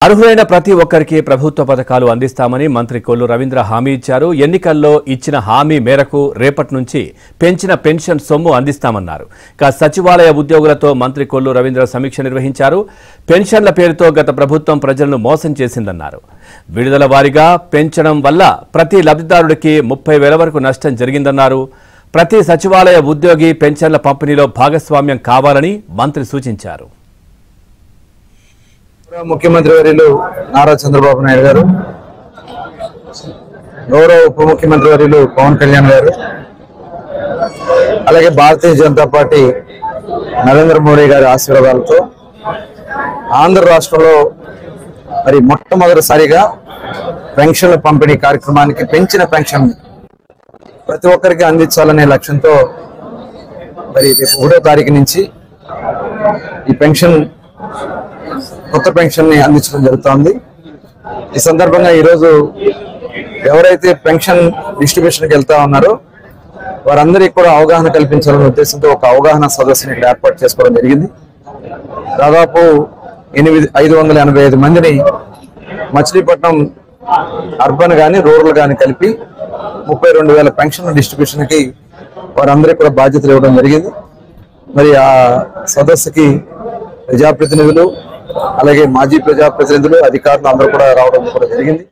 అర్హులైన ప్రతి ఒక్కరికి ప్రభుత్వ పథకాలు అందిస్తామని మంత్రి కొల్లు రవీంద్ర హామీ ఇచ్చారు. ఎన్నికల్లో ఇచ్చిన హామీ మేరకు రేపటి నుంచి పెంచిన పెన్షన్ సొమ్ము అందిస్తామన్నారు. సచివాలయ ఉద్యోగులతో మంత్రి కొల్లు రవీంద్ర సమీక్ష నిర్వహించారు. పెన్షన్ల పేరుతో గత ప్రభుత్వం ప్రజలను మోసం చేసిందన్నారు. విడుదల వారీగా పెంచడం వల్ల ప్రతి లబ్ధిదారుడికి 30,000 వరకు నష్టం జరిగిందన్నారు. ప్రతి సచివాలయ ఉద్యోగి పెన్షన్ల పంపిణీలో భాగస్వామ్యం కావాలని మంత్రి సూచించారు. ముఖ్యమంత్రి వర్యులు నారా చంద్రబాబు నాయుడు గారు, గౌరవ ఉప ముఖ్యమంత్రి వర్యులు పవన్ కళ్యాణ్ గారు, అలాగే భారతీయ జనతా పార్టీ నరేంద్ర మోడీ గారి ఆశీర్వాదాలతో ఆంధ్ర రాష్ట్రంలో మరి మొట్టమొదటిసారిగా పెన్షన్ల పంపిణీ కార్యక్రమానికి పెంచిన పెన్షన్ ప్రతి ఒక్కరికి అందించాలనే లక్ష్యంతో మరి రేపు 1వ తారీఖు నుంచి ఈ పెన్షన్ కొత్త పెన్షన్ ని అందించడం జరుగుతోంది. ఈ సందర్భంగా ఈరోజు ఎవరైతే పెన్షన్ డిస్ట్రిబ్యూషన్కి వెళ్తా ఉన్నారో వారందరికీ కూడా అవగాహన కల్పించాలనే ఉద్దేశంతో ఒక అవగాహన సదస్సుని ఇక్కడ ఏర్పాటు చేసుకోవడం జరిగింది. దాదాపు 585 మందిని మచిలీపట్నం అర్బన్ కానీ రూరల్ కానీ కలిపి 32,000 పెన్షన్ డిస్ట్రిబ్యూషన్కి వారందరికీ కూడా బాధ్యతలు ఇవ్వడం జరిగింది. మరి ఆ సదస్సుకి ప్రజాప్రతినిధులు అలాగే మాజీ ప్రజాప్రతినిధులు అధికారులు అందరూ కూడా రావడం కూడా జరిగింది.